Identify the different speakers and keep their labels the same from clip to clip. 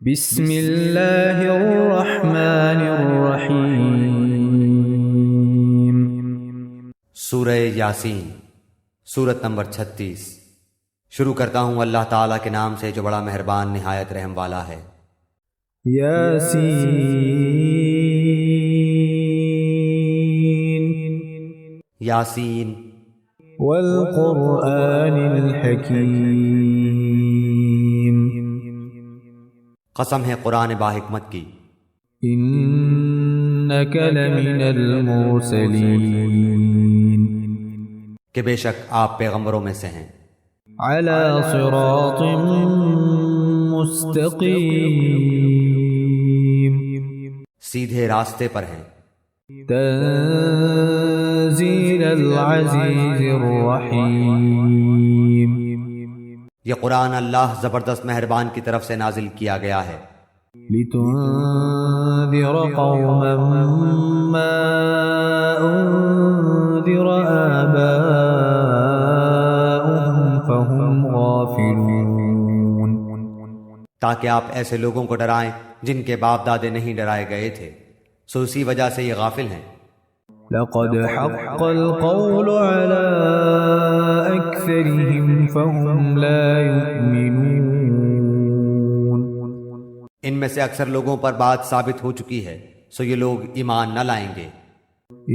Speaker 1: بسم اللہ الرحمن الرحیم۔
Speaker 2: سورہ یاسین، سورت نمبر 36۔ شروع کرتا ہوں اللہ تعالیٰ کے نام سے جو بڑا مہربان نہایت رحم والا ہے۔
Speaker 1: یاسین
Speaker 2: یاسین
Speaker 1: والقرآن الحکیم،
Speaker 2: قسم ہے قرآن باحکمت کی،
Speaker 1: انک لمن المرسلین،
Speaker 2: کہ بے شک آپ پیغمبروں میں سے ہیں،
Speaker 1: علی صراط مستقیم،
Speaker 2: سیدھے راستے پر ہیں،
Speaker 1: تنزیل العزیز الرحیم،
Speaker 2: یہ قرآن اللہ زبردست مہربان کی طرف سے نازل کیا گیا ہے،
Speaker 1: لتنذر قوما ما انذر آباؤهم فهم غافلون،
Speaker 2: تاکہ آپ ایسے لوگوں کو ڈرائیں جن کے باپ دادے نہیں ڈرائے گئے تھے، سو اسی وجہ سے یہ غافل ہیں۔
Speaker 1: لقد حق القول على أكثرهم فهم لا يؤمنون،
Speaker 2: ان میں سے اکثر لوگوں پر بات ثابت ہو چکی ہے، سو یہ لوگ ایمان نہ لائیں گے۔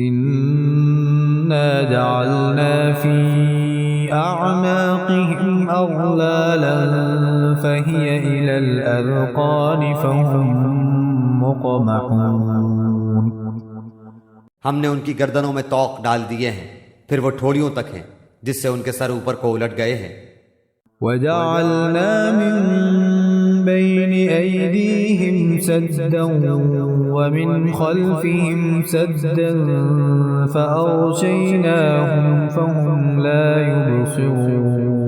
Speaker 1: إنا جعلنا في أعناقهم أغلالا فهي إلى الأذقان فهم مقمحون،
Speaker 2: ہم نے ان کی گردنوں میں طوق ڈال دیے ہیں، پھر وہ ٹھوڑیوں تک ہیں جس سے ان کے سر اوپر کو الٹ گئے ہیں۔
Speaker 1: وجعلنا من بين أيديهم سدا ومن خلفهم سدا فأغشيناهم فهم لا يبصرون،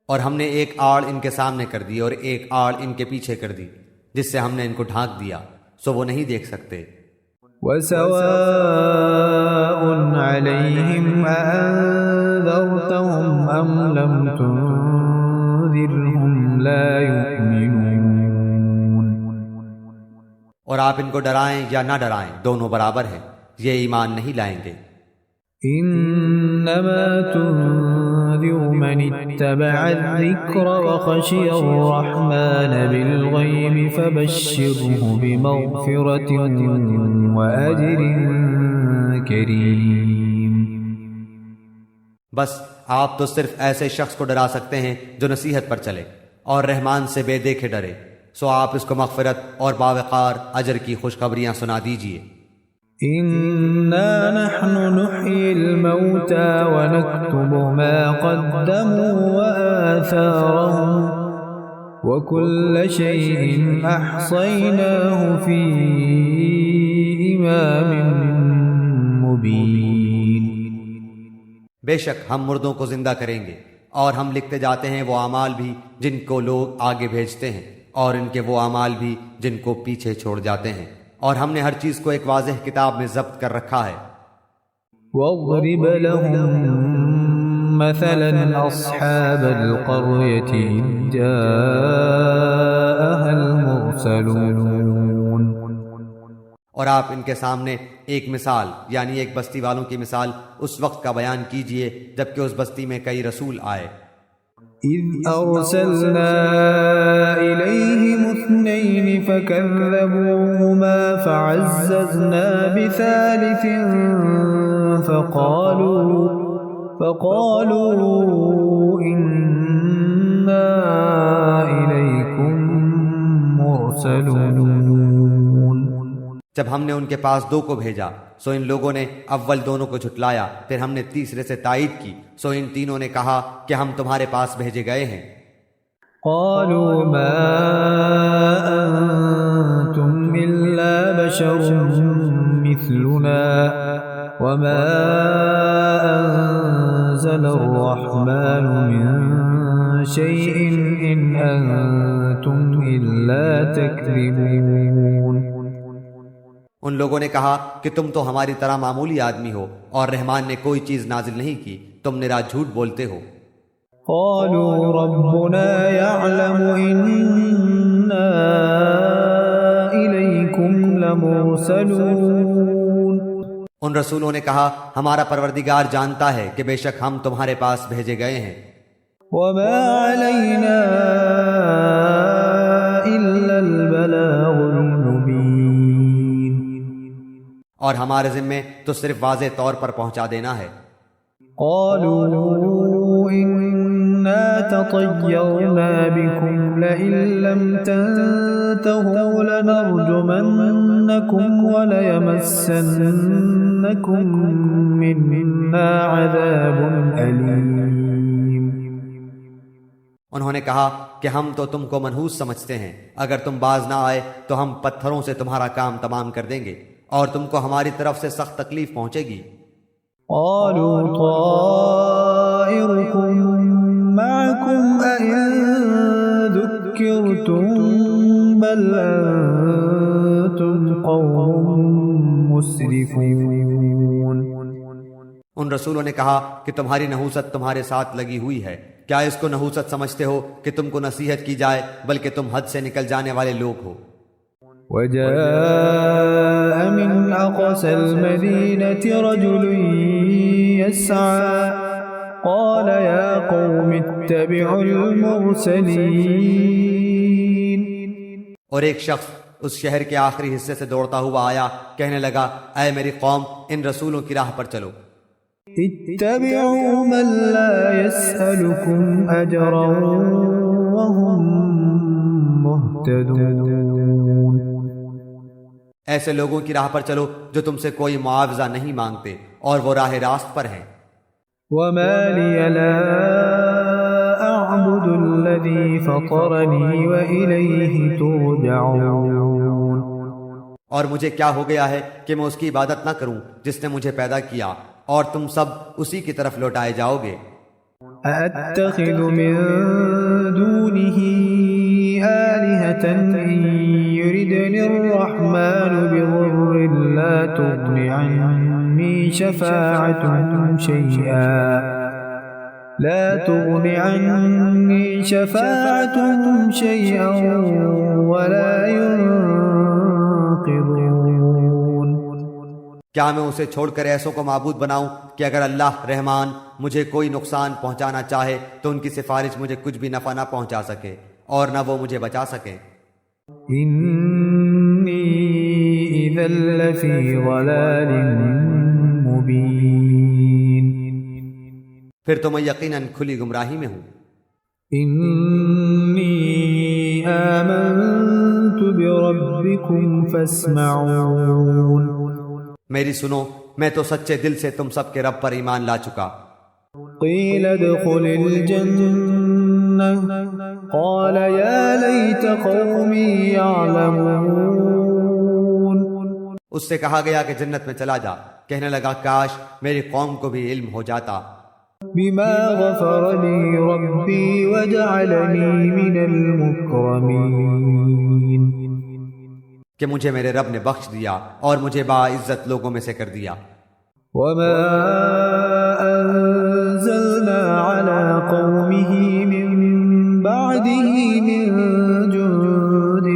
Speaker 2: اور ہم نے ایک آڑ ان کے سامنے کر دی اور ایک آڑ ان کے پیچھے کر دی، جس سے ہم نے ان کو ڈھانک دیا، سو وہ نہیں دیکھ سکتے۔
Speaker 1: وسواء عليهم أأنذرتهم أم لم تنذرهم لا يؤمنون،
Speaker 2: اور آپ ان کو ڈرائیں یا نہ ڈرائیں دونوں برابر ہیں، یہ ایمان نہیں لائیں گے۔
Speaker 1: إنما تنذر من اتبع الذكر وخشي الرحمن بالغيب فبشره بمغفرة وأجر كريم،
Speaker 2: بس آپ تو صرف ایسے شخص کو ڈرا سکتے ہیں جو نصیحت پر چلے اور رحمان سے بے دیکھے ڈرے، سو آپ اس کو مغفرت اور باوقار اجر کی خوشخبریاں سنا دیجئے۔
Speaker 1: إنا نحن نحيي الموتى ونكتب ما قدموا وآثارهم وكل شيء أحصيناه في إمام مبين،
Speaker 2: بے شک ہم مردوں کو زندہ کریں گے اور ہم لکھتے جاتے ہیں وہ اعمال بھی جن کو لوگ آگے بھیجتے ہیں اور ان کے وہ اعمال بھی جن کو پیچھے چھوڑ جاتے ہیں، اور ہم نے ہر چیز کو ایک واضح کتاب میں ضبط کر رکھا ہے۔
Speaker 1: واضرب لهم مثلا أصحاب القرية إذ جاءها المرسلون،
Speaker 2: اور آپ ان کے سامنے ایک مثال یعنی ایک بستی والوں کی مثال اس وقت کا بیان کیجئے جبکہ اس بستی میں کئی رسول آئے۔
Speaker 1: إذ أرسلنا إليهم 2 فكذبوهما فعززنا بثالث فقالوا إنا إليكم مرسلون،
Speaker 2: جب ہم نے ان کے پاس 2 کو بھیجا سو ان لوگوں نے اول دونوں کو جھٹلایا، پھر ہم نے تیسرے سے تائید کی، سو ان تینوں نے کہا کہ ہم تمہارے پاس بھیجے گئے ہیں۔
Speaker 1: قالوا ما أنتم إلا بشر مثلنا وما أنزل الرحمن من شيء إن أنتم إلا تكذبون،
Speaker 2: ان لوگوں نے کہا کہ تم تو ہماری طرح معمولی آدمی ہو اور رحمان نے کوئی چیز نازل نہیں کی، تم نرا جھوٹ بولتے ہو۔
Speaker 1: قالوا ربنا يعلم إنا إليكم لمرسلون.
Speaker 2: ان رسولوں نے کہا ہمارا پروردگار جانتا ہے کہ بے شک ہم تمہارے پاس بھیجے گئے ہیں.
Speaker 1: وما علينا إلا البلاغ المبين.
Speaker 2: اور ہمارے ذمے تو صرف واضح طور پر پہنچا دینا ہے.
Speaker 1: قالوا إنا تطيرنا بكم لئن لم تنتهوا لنرجمنكم وليمسنكم منا عذاب أليم.
Speaker 2: انہوں نے کہا کہ ہم تو تم کو منحوس سمجھتے ہیں، اگر تم باز نہ آئے تو ہم پتھروں سے تمہارا کام تمام کر دیں گے اور تم کو ہماری طرف سے سخت تکلیف پہنچے گی.
Speaker 1: قالوا طائركم معكم أئن ذكرتم بل أنتم قوم مسرفون.
Speaker 2: ان رسولوں نے کہا کہ تمہاری نحوست تمہارے ساتھ لگی ہوئی ہے، کیا اس کو نحوست سمجھتے ہو کہ تم کو نصیحت کی جائے، بلکہ تم حد سے نکل جانے والے لوگ ہو.
Speaker 1: وجاء من أقصى المدينة رجل يسعى قال يا قوم اتبعوا المرسلين.
Speaker 2: اور ایک شخص اس شہر کے آخری حصے سے دوڑتا ہوا آیا، کہنے لگا اے میری قوم ان رسولوں کی راہ پر چلو.
Speaker 1: اتبعوا من لا يسألكم أجرا وهم مهتدون.
Speaker 2: ایسے لوگوں کی راہ پر چلو جو تم سے کوئی معاوضہ نہیں مانگتے اور وہ راہ راست پر ہیں.
Speaker 1: وما لي لا أعبد الذي فطرني وإليه ترجعون.
Speaker 2: اور مجھے کیا ہو گیا ہے کہ میں اس کی عبادت نہ کروں جس نے مجھے پیدا کیا، اور تم سب اسی کی طرف لوٹائے جاؤ گے.
Speaker 1: أأتخذ من دونه آلهة إن يردني الرحمن بضر لا تغن عني شفاعتهم شيئا ولا ينقذون.
Speaker 2: کیا میں اسے چھوڑ کر ایسوں کو معبود بناؤں کہ اگر اللہ رحمان مجھے کوئی نقصان پہنچانا چاہے تو ان کی سفارش مجھے کچھ بھی نفع نہ پہنچا سکے اور نہ وہ مجھے بچا سکیں.
Speaker 1: إني إذا لفي ضلال مبين.
Speaker 2: پھر تو میں یقیناً کھلی گمراہی میں ہوں.
Speaker 1: إني آمنت بربكم فاسمعون.
Speaker 2: میری سنو، میں تو سچے دل سے تم سب کے رب پر ایمان لا چکا.
Speaker 1: قيل ادخل الجنة قال يا ليت قومي يعلمون.
Speaker 2: اس سے کہا گیا کہ جنت میں چلا جا، کہنے لگا کاش میری قوم کو بھی علم ہو جاتا.
Speaker 1: بما غفر لي ربي وجعلني من المكرمين.
Speaker 2: کہ مجھے میرے رب نے بخش دیا اور مجھے باعزت لوگوں میں سے کر دیا.
Speaker 1: وما أنزلنا على قومه من بعده من جند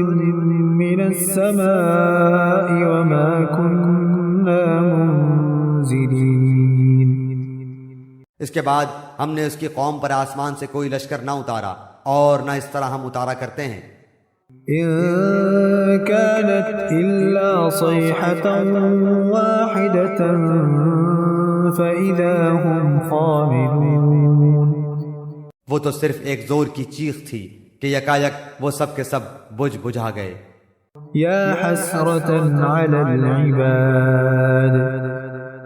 Speaker 1: من السماء وما كنا منزلين.
Speaker 2: اس کے بعد ہم نے اس کی قوم پر آسمان سے کوئی لشکر نہ اتارا اور نہ اس طرح ہم اتارا کرتے ہیں.
Speaker 1: إن كانت إلا صيحة واحدة فإذا هم خامدون.
Speaker 2: وہ تو صرف ایک زور کی چیخ تھی کہ یکایک وہ سب کے سب بجھ بجھا گئے.
Speaker 1: يا حسرة على العباد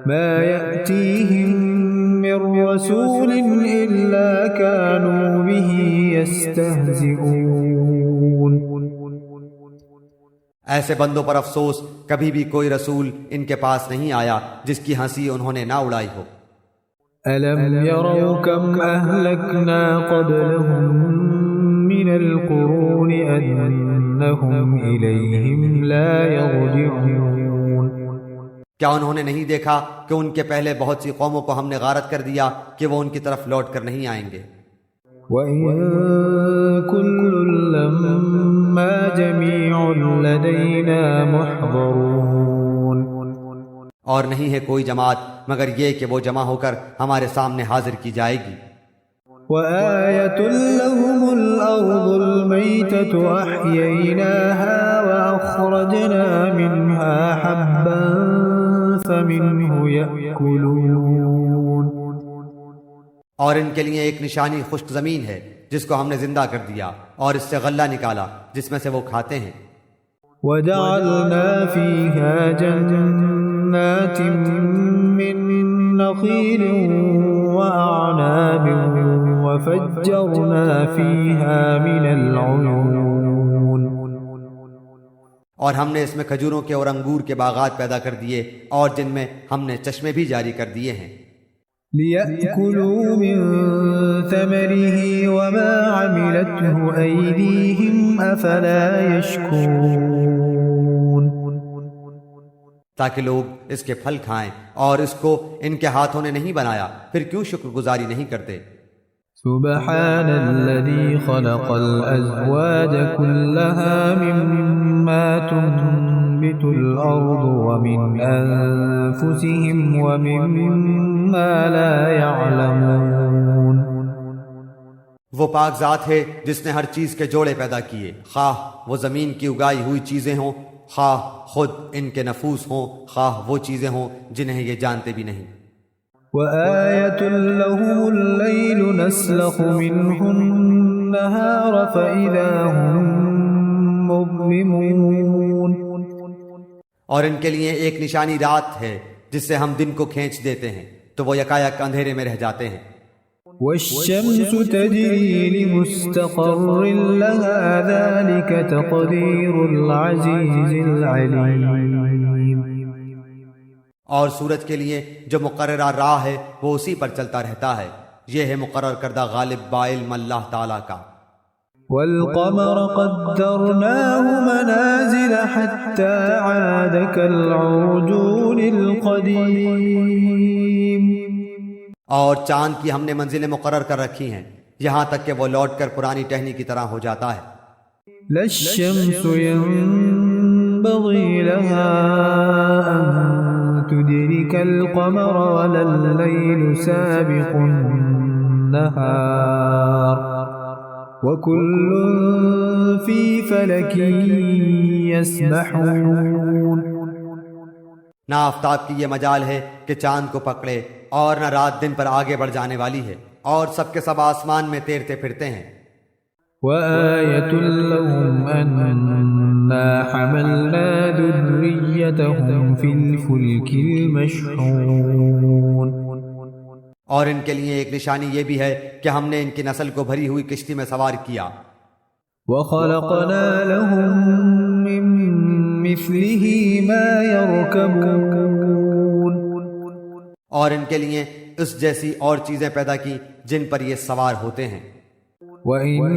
Speaker 1: ما يأتيهم من رسول إلا كانوا به يستهزئون.
Speaker 2: ایسے بندوں پر افسوس، کبھی بھی کوئی رسول ان کے پاس نہیں آیا جس کی ہنسی انہوں نے نہ اڑائی ہو.
Speaker 1: ألم يروا كم أهلكنا قبلهم من القرون أنهم إليهم لا يرجعون.
Speaker 2: کیا انہوں نے نہیں دیکھا کہ ان کے پہلے بہت سی قوموں کو ہم نے غارت کر دیا کہ وہ ان کی طرف لوٹ کر نہیں آئیں گے.
Speaker 1: وَإِن كُلٌّ لَّمَّا جَمِيعٌ لَّدَيْنَا مُحْضَرُونَ
Speaker 2: اور نہیں ہے کوئی جماعت مگر یہ کہ وہ جمع ہو کر ہمارے سامنے حاضر کی جائے گی۔
Speaker 1: وَآيَةٌ لَّهُمُ الْأَرْضُ الْمَيْتَةُ أَحْيَيْنَاهَا وَأَخْرَجْنَا مِنْهَا حَبًّا فَمِنْهُ يَأْكُلُونَ
Speaker 2: اور ان کے لیے ایک نشانی خشک زمین ہے جس کو ہم نے زندہ کر دیا اور اس سے غلہ نکالا جس میں سے وہ کھاتے ہیں۔
Speaker 1: وَجَعَلْنَا فِيهَا جَنَّاتٍ مِّن نَّخِيلٍ وَأَعْنَابٍ وَفَجَّرْنَا فِيهَا مِنَ الْعُيُونِ
Speaker 2: اور ہم نے اس میں کھجوروں کے اور انگور کے باغات پیدا کر دیے اور جن میں ہم نے چشمے بھی جاری کر دیے ہیں۔
Speaker 1: لِيَأْكُلُوا مِن ثَمَرِهِ وَمَا عَمِلَتْهُ أَيْدِيهِمْ أَفَلَا يَشْكُرُونَ
Speaker 2: تاکہ لوگ اس کے پھل کھائیں اور اس کو ان کے ہاتھوں نے نہیں بنایا، پھر کیوں شکر گزاری نہیں کرتے؟
Speaker 1: سبحان الذي خلق الأزواج كلها مما تنبت الأرض ومن أنفسهم ومما لا يعلمون
Speaker 2: وہ پاک ذات ہے جس نے ہر چیز کے جوڑے پیدا کیے، خواہ وہ زمین کی اگائی ہوئی چیزیں ہوں، خواہ خود ان کے نفوس ہوں، خواہ وہ چیزیں ہوں جنہیں یہ جانتے بھی نہیں۔
Speaker 1: وَآيَةٌ لَّهُمُ اللَّيْلُ نَسْلَخُ مِنْهُ النَّهَارَ فَإِذَا هُم مُّظْلِمُونَ
Speaker 2: اور ان کے لیے ایک نشانی رات ہے جس سے ہم دن کو کھینچ دیتے ہیں تو وہ یکایک اندھیرے میں رہ جاتے ہیں۔
Speaker 1: وَالشَّمْسُ تَجْرِي لِمُسْتَقَرٍّ لَّهَا ذَلِكَ تَقْدِيرُ الْعَزِيزِ الْعَلِيمِ
Speaker 2: اور سورج کے لیے جو مقررہ راہ ہے وہ اسی پر چلتا رہتا ہے، یہ ہے مقرر کردہ غالب بعلم اللہ تعالیٰ کا۔
Speaker 1: وَالْقَمَرَ قَدَّرْنَاهُ مَنَازِلَ حَتَّى عَادَ كَالْعُرْجُونِ الْقَدِيمِ
Speaker 2: اور چاند کی ہم نے منزلیں مقرر کر رکھی ہیں یہاں تک کہ وہ لوٹ کر پرانی ٹہنی کی طرح ہو جاتا ہے۔
Speaker 1: لَا الشَّمْسُ يَنبَغِي لَهَا أَن تُدْرِكَ الْقَمَرَ وَلَا اللَّيْلُ سَابِقُ النَّهَارِ وَكُلٌّ فِي فَلَكٍ يَسْبَحُونَ
Speaker 2: نہ آفتاب کی یہ مجال ہے کہ چاند کو پکڑے اور نہ رات دن پر آگے بڑھ جانے والی ہے، اور سب کے سب آسمان میں تیرتے پھرتے ہیں۔
Speaker 1: وَآيَةٌ لَّهُمْ أَنَّا حَمَلْنَا ذُرِّيَّتَهُمْ فِي الْفُلْكِ الْمَشْحُونِ
Speaker 2: اور ان کے لیے ایک نشانی یہ بھی ہے کہ ہم نے ان کی نسل کو بھری ہوئی کشتی میں سوار کیا۔
Speaker 1: وَخَلَقْنَا لَهُم مِّن مِّثْلِهِ مَا يَرْكَبُونَ
Speaker 2: اور ان کے لیے اس جیسی اور چیزیں پیدا کی جن پر یہ سوار ہوتے ہیں۔
Speaker 1: وَإِن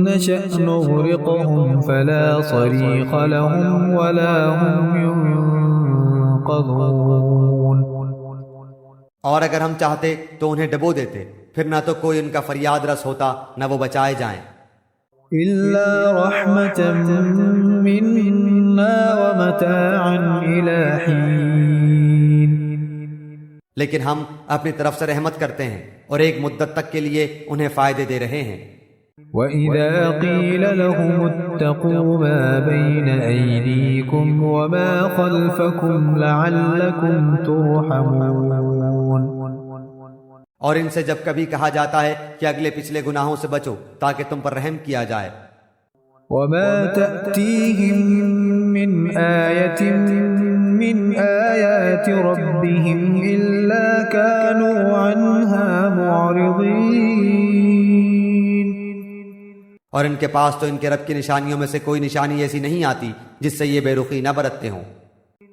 Speaker 1: نَّشَأْ نُغْرِقْهُمْ فَلَا صَرِيخَ لَهُمْ وَلَا هُمْ يُنقَذُونَ
Speaker 2: اور اگر ہم چاہتے تو انہیں ڈبو دیتے، پھر نہ تو کوئی ان کا فریاد رس ہوتا نہ وہ بچائے جائیں۔
Speaker 1: إِلَّا رَحْمَةً مِّنَّا وَمَتَاعًا إِلَىٰ حِينٍ
Speaker 2: لیکن ہم اپنی طرف سے رحمت کرتے ہیں اور ایک مدت تک کے لیے انہیں فائدے دے رہے ہیں۔
Speaker 1: وَإِذَا قِيلَ لَهُمُ اتَّقُوا مَا بَيْنَ أَيْدِيكُمْ وَمَا خَلْفَكُمْ لَعَلَّكُمْ تُرْحَمُونَ
Speaker 2: اور ان سے جب کبھی کہا جاتا ہے کہ اگلے پچھلے گناہوں سے بچو تاکہ تم پر رحم کیا جائے۔
Speaker 1: وَمَا تَأْتِيهِم مِّنْ آيَةٍ مِّنْ آيَاتِ رَبِّهِمْ إِلَّا كَانُوا عَنْهَا مُعْرِضِينَ
Speaker 2: اور ان کے پاس تو ان کے رب کی نشانیوں میں سے کوئی نشانی ایسی نہیں آتی جس سے یہ بے رخی نہ برتتے ہوں۔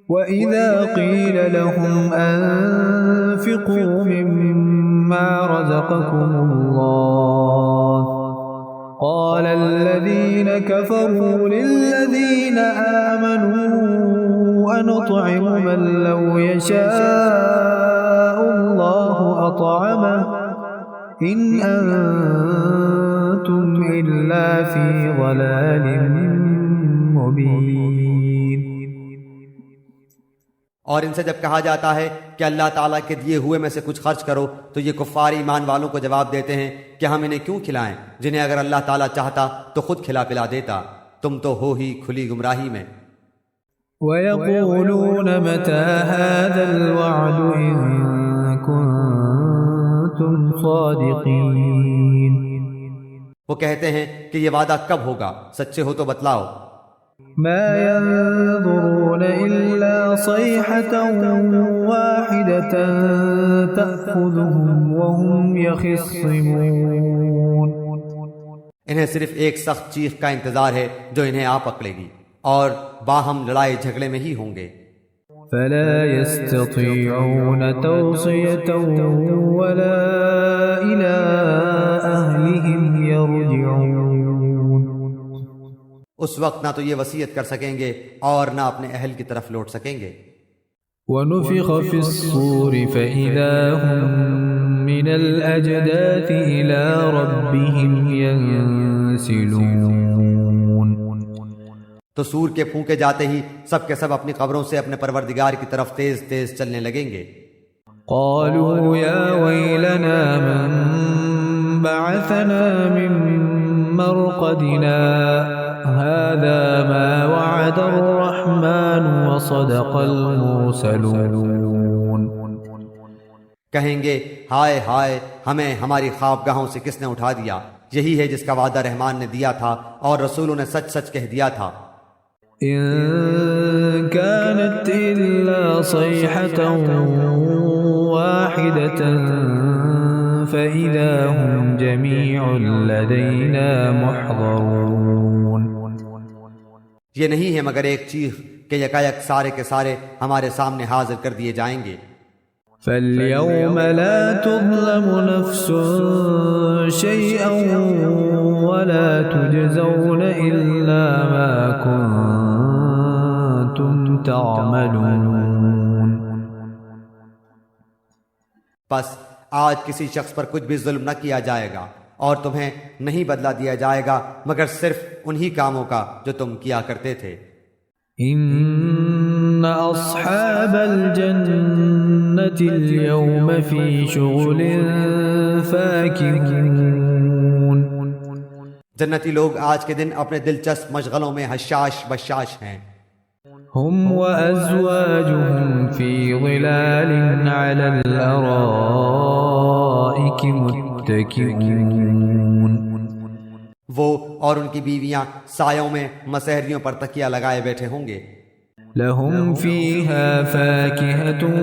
Speaker 1: وَإِذَا قِيلَ لَهُمْ أَنفِقُوا مِمَّا رَزَقَكُمُ اللَّهُ قَالَ الَّذِينَ كَفَرُوا لِلَّذِينَ آمَنُوا أَنُطْعِمُ مَن لَّوْ يَشَاءُ اللَّهُ أَطْعَمَهُ إن أنتم إلا في ضلال مبين۔
Speaker 2: اور ان سے جب کہا جاتا ہے کہ اللہ تعالیٰ کے دیے ہوئے میں سے کچھ خرچ کرو تو یہ کفار ایمان والوں کو جواب دیتے ہیں کہ ہم انہیں کیوں کھلائیں جنہیں اگر اللہ تعالیٰ چاہتا تو خود کھلا پلا دیتا، تم تو ہو ہی کھلی گمراہی میں۔
Speaker 1: وَيَقُولُونَ مَتَى هَذَا الْوَعْدُ إِن كُنتُمْ صَادِقِينَ۔
Speaker 2: وہ کہتے ہیں کہ یہ وعدہ کب ہوگا، سچے ہو تو بتلاؤ۔
Speaker 1: ما ينظرون إلا صيحة واحدة تأخذهم وهم يخصمون۔
Speaker 2: انہیں صرف ایک سخت چیخ کا انتظار ہے جو انہیں آ پکڑے گی اور باہم لڑائی جھگڑے میں ہی ہوں گے۔
Speaker 1: فلا يستطيعون توصية ولا إلى أهلهم يرجعون۔
Speaker 2: اس وقت نہ تو یہ وصیت کر سکیں گے اور نہ اپنے اہل کی طرف لوٹ سکیں گے۔
Speaker 1: ونفخ في الصور فإذا هم من الأجداث إلى ربهم ينسلون۔
Speaker 2: تو سور کے پھونکے جاتے ہی سب کے سب اپنی قبروں سے اپنے پروردگار کی طرف تیز تیز چلنے لگیں گے۔
Speaker 1: قالوا يا ويلنا من بعثنا من مرقدنا هذا ما وعد الرحمن وصدق المرسلون۔
Speaker 2: کہیں گے ہائے ہائے، ہمیں ہماری خوابگاہوں سے کس نے اٹھا دیا، یہی ہے جس کا وعدہ رحمان نے دیا تھا اور رسولوں نے سچ سچ کہہ دیا تھا۔
Speaker 1: إن كانت إلا صيحة واحدة فإذا هم جميع لدينا محضرون۔
Speaker 2: یہ نہیں ہے مگر ایک چیخ کہ یکایک سارے کے سارے ہمارے سامنے حاضر کر دیے جائیں گے۔
Speaker 1: فاليوم لا تظلم نفس شيئا ولا تجزون إلا ما كنتم تعملون۔
Speaker 2: پس آج کسی شخص پر کچھ بھی ظلم نہ کیا جائے گا اور تمہیں نہیں بدلہ دیا جائے گا مگر صرف انہی کاموں کا جو تم کیا کرتے تھے۔
Speaker 1: إن أصحاب الجنة اليوم في شغل فاكهون۔
Speaker 2: جنتی لوگ آج کے دن اپنے دلچسپ مشغلوں میں حشاش بشاش ہیں۔
Speaker 1: هم وأزواجهم في ظلال على الأرائك متكئون۔
Speaker 2: وہ اور ان کی بیویاں سایوں میں مسہریوں پر تکیہ لگائے بیٹھے ہوں گے۔
Speaker 1: لهم فيها فاكهة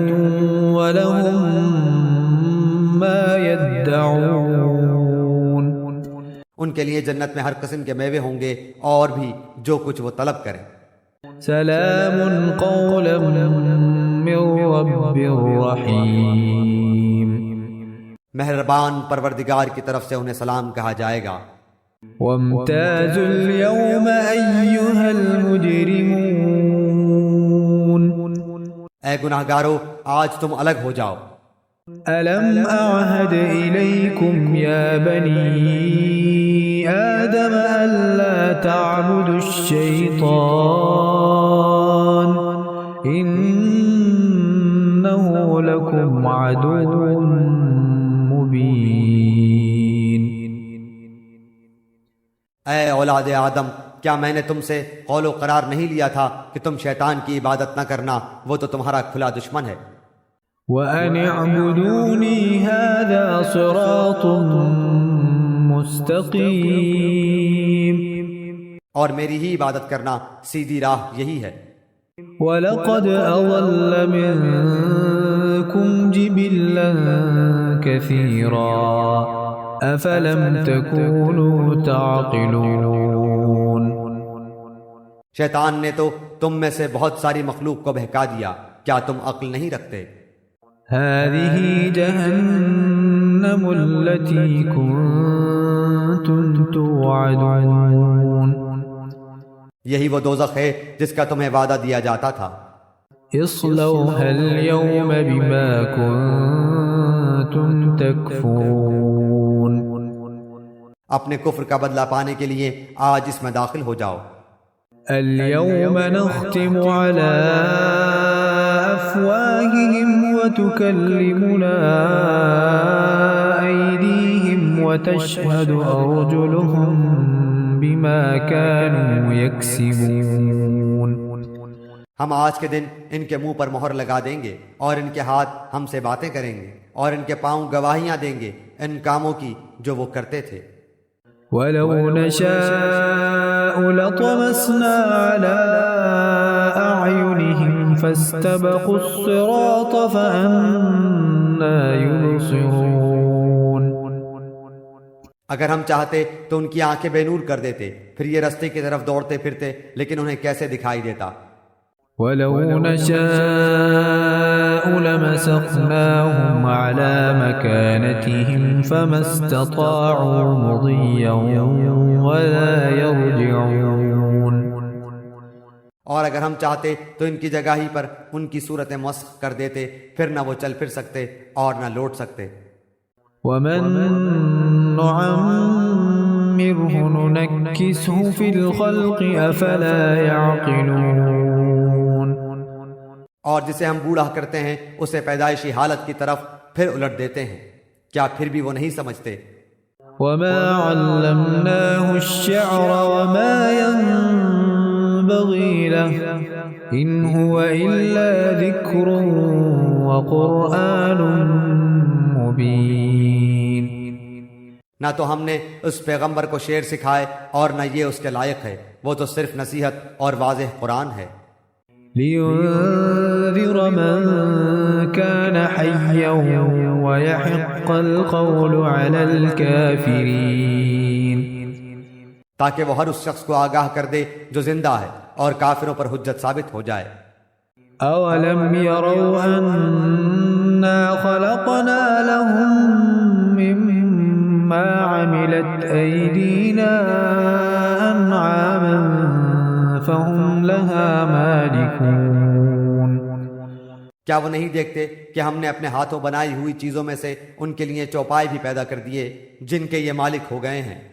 Speaker 1: ولهم ما يدعون۔
Speaker 2: ان کے لیے جنت میں ہر قسم کے میوے ہوں گے اور بھی جو کچھ وہ طلب کریں۔
Speaker 1: سلام قولا من رب رحیم۔
Speaker 2: مہربان پروردگار کی طرف سے انہیں سلام کہا جائے گا۔
Speaker 1: وامتازوا اليوم أيها المجرمون۔
Speaker 2: اے گناہگارو آج تم الگ ہو جاؤ۔
Speaker 1: ألم أعهد إليكم يا بني آدم ألا تعبدوا الشيطان إنه لكم عدو مبين۔
Speaker 2: اے اولاد آدم، کیا میں نے تم سے قول و قرار نہیں لیا تھا کہ تم شیطان کی عبادت نہ کرنا، وہ تو تمہارا کھلا دشمن ہے۔
Speaker 1: وَأَنِ اعْبُدُونِي هَذَا صِرَاطٌ مُسْتَقِيمٌ۔
Speaker 2: اور میری ہی عبادت کرنا سیدھی راہ یہی ہے۔
Speaker 1: وَلَقَدْ أَضَلَّ مِنكُمْ جِبِلًّا كَثِيرًا أَفَلَمْ تَكُونُوا تَعْقِلُونَ۔
Speaker 2: شیطان نے تو تم میں سے بہت ساری مخلوق کو بہکا دیا، کیا تم عقل نہیں رکھتے؟
Speaker 1: هذه جهنم التي كنتم توعدون۔
Speaker 2: یہی وہ دوزخ ہے جس کا تمہیں وعدہ دیا جاتا تھا۔
Speaker 1: اصلوها اليوم بما كنتم تكفرون۔
Speaker 2: اپنے کفر کا بدلہ پانے کے لیے آج اس میں داخل ہو جاؤ۔
Speaker 1: اليوم نختم على أفواههم وتكلمنا أيديهم وتشهد أرجلهم بما كانوا يكسبون۔
Speaker 2: ہم آج کے دن ان کے منہ پر مہر لگا دیں گے اور ان کے ہاتھ ہم سے باتیں کریں گے اور ان کے پاؤں گواہیاں دیں گے ان کاموں کی جو وہ کرتے تھے۔
Speaker 1: وَلَوْ نَشَاءُ لَطَمَسْنَا عَلَىٰ أَعْيُنِهِمْ فَاسْتَبَقُوا الصِّرَاطَ فَأَنَّىٰ يُبْصِرُونَ۔
Speaker 2: اگر ہم چاہتے تو ان کی آنکھیں بے نور کر دیتے، پھر یہ رستے کی طرف دوڑتے پھرتے، لیکن انہیں کیسے دکھائی دیتا۔
Speaker 1: وَلَوْ نَشَاءُ لَمَسَخْنَاهُمْ عَلَىٰ مَكَانَتِهِمْ فَمَا اسْتَطَاعُوا مُضِيًّا وَلَا يَرْجِعُونَ۔
Speaker 2: اور اگر ہم چاہتے تو ان کی جگہ ہی پر ان کی صورتیں مسخ کر دیتے، پھر نہ وہ چل پھر سکتے اور نہ لوٹ سکتے۔
Speaker 1: وَمَن نُّعَمِّرْهُ نُنَكِّسْهُ فِي الْخَلْقِ أَفَلَا يَعْقِلُونَ۔
Speaker 2: اور جسے ہم بوڑھا کرتے ہیں اسے پیدائشی حالت کی طرف پھر الٹ دیتے ہیں، کیا پھر بھی وہ نہیں سمجھتے؟
Speaker 1: وَمَا عَلَّمْنَاهُ الشِّعْرَ وَمَا يَنبَغِي لَهُ إِنْ هُوَ إِلَّا ذِكْرٌ وَقُرْآنٌ مُبِينٌ۔
Speaker 2: نہ تو ہم نے اس پیغمبر کو شعر سکھائے اور نہ یہ اس کے لائق ہے، وہ تو صرف نصیحت اور واضح قرآن ہے۔
Speaker 1: لِيُنذِرَ مَن كَانَ حَيًّا وَيَحِقَّ الْقَوْلُ عَلَى الْكَافِرِينَ۔
Speaker 2: تاکہ وہ ہر اس شخص کو آگاہ کر دے جو زندہ ہے اور کافروں پر حجت ثابت ہو جائے۔
Speaker 1: أَوَلَمْ يَرَوْا أَنَّا خَلَقْنَا لَهُم مِّمَّا عَمِلَتْ أَيْدِينَا أَنْعَامًا فَهُمْ لَهَا مَالِكُونَ۔
Speaker 2: کیا وہ نہیں دیکھتے کہ ہم نے اپنے ہاتھوں بنائی ہوئی چیزوں میں سے ان کے لیے چوپائے بھی پیدا کر دیے جن کے یہ مالک ہو گئے ہیں۔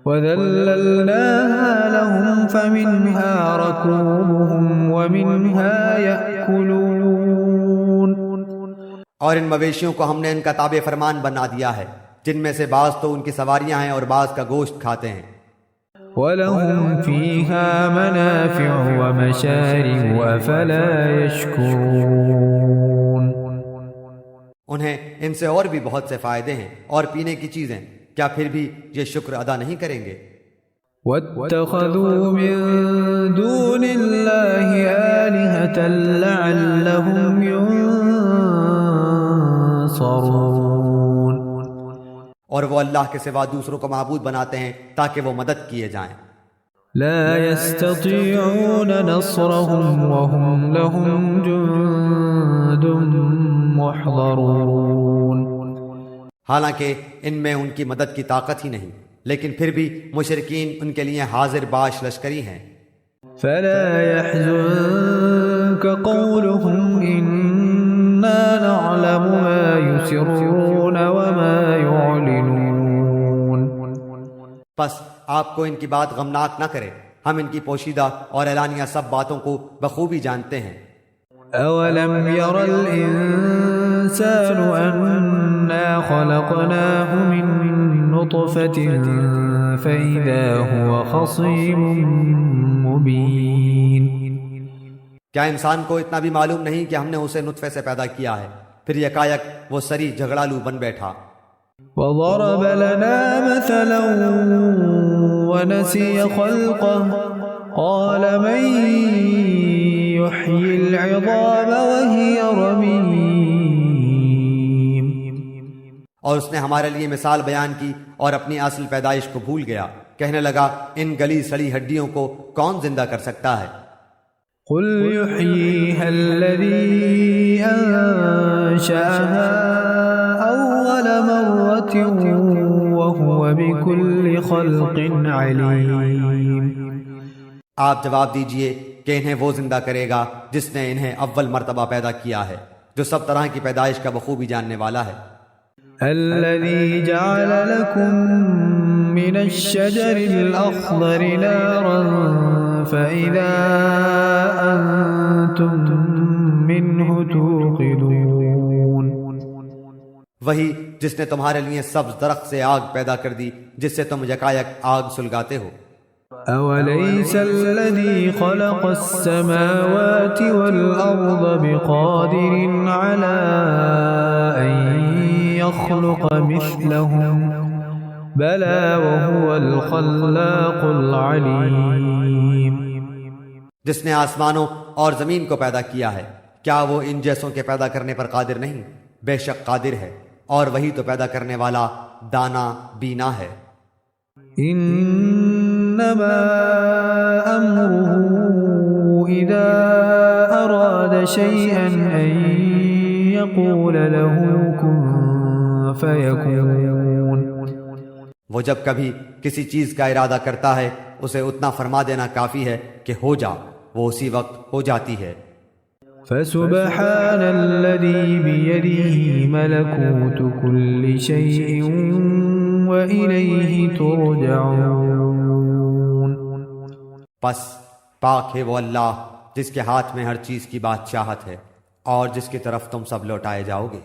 Speaker 1: وَذَلَّلْنَاهَا لَهُمْ فَمِنْهَا رَكُوبُهُمْ وَمِنْهَا يَأْكُلُونَ۔
Speaker 2: اور ان مویشیوں کو ہم نے ان کا تابع فرمان بنا دیا ہے، جن میں سے بعض تو ان کی سواریاں ہیں اور بعض کا گوشت کھاتے ہیں۔
Speaker 1: وَلَهُمْ فِيهَا مَنَافِعُ وَمَشَارِبُ أَفَلَا يَشْكُرُونَ۔
Speaker 2: انہیں ان سے اور بھی بہت سے فائدے ہیں اور پینے کی چیزیں، کیا پھر بھی یہ شکر ادا نہیں کریں گے؟
Speaker 1: وَاتَّخَذُوا مِن دُونِ اللَّهِ آلِهَةً لَعَلَّهُمْ يُنصَرُونَ۔
Speaker 2: اور وہ اللہ کے سوا دوسروں کو معبود بناتے ہیں تاکہ وہ مدد کیے جائیں۔
Speaker 1: لا يستطيعون نصرهم وهم لهم جند محضرون۔
Speaker 2: حالانکہ ان میں ان کی مدد کی طاقت ہی نہیں، لیکن پھر بھی مشرکین ان کے لیے حاضر باش لشکری ہیں۔
Speaker 1: فلا يحزنك قولهم إنا نعلم ما يسرون وما يعلنون۔
Speaker 2: پس آپ کو ان کی بات غمناک نہ کرے، ہم ان کی پوشیدہ اور اعلانیہ سب باتوں کو بخوبی جانتے ہیں۔
Speaker 1: أولم ير الإنسان أنا خلقناه من نطفة فإذا هو خصيم مبين۔
Speaker 2: کیا انسان کو اتنا بھی معلوم نہیں کہ ہم نے اسے نطفے سے پیدا کیا ہے، پھر یکایک وہ سری جھگڑالو بن بیٹھا۔
Speaker 1: وضرب لنا مثلا ونسي خلقه قال من يحيي العظام وهي رميم۔
Speaker 2: اور اس نے ہمارے لیے مثال بیان کی اور اپنی اصل پیدائش کو بھول گیا، کہنے لگا ان گلی سڑی ہڈیوں کو کون زندہ کر سکتا ہے؟
Speaker 1: قل يحييها الذي أنشأها أول مرة وهو بكل خلق عليم۔
Speaker 2: آپ جواب دیجئے کہ انہیں وہ زندہ کرے گا جس نے انہیں اول مرتبہ پیدا کیا ہے، جو سب طرح کی پیدائش کا بخوبی جاننے والا ہے۔
Speaker 1: الذي جعل لكم من من الشجر الأخضر نارا فإذا أنتم منه توقدون.
Speaker 2: وہی جس نے تمہارے لیے سبز درخت سے آگ پیدا کر دی جس سے تم یکایک آگ سلگاتے ہو.
Speaker 1: أوليس الذي خلق السماوات والأرض بقادر على أن يخلق مثلهم بلى وهو الخلاق العليم.
Speaker 2: جس نے آسمانوں اور زمین کو پیدا کیا ہے کیا وہ ان جیسوں کے پیدا کرنے پر قادر نہیں؟ بے شک قادر ہے اور وہی تو پیدا کرنے والا دانا بینا ہے.
Speaker 1: إنما أمره إذا أراد شيئا أن يقول له كن فيكون.
Speaker 2: وہ جب کبھی کسی چیز کا ارادہ کرتا ہے اسے اتنا فرما دینا کافی ہے کہ ہو جا، وہ اسی وقت ہو جاتی ہے.
Speaker 1: فسبحان الذي بيده ملكوت كل شيء وإليه ترجعون.
Speaker 2: پس پاک ہے وہ اللہ جس کے ہاتھ میں ہر چیز کی بادشاہت ہے اور جس کی طرف تم سب لوٹائے جاؤ گے.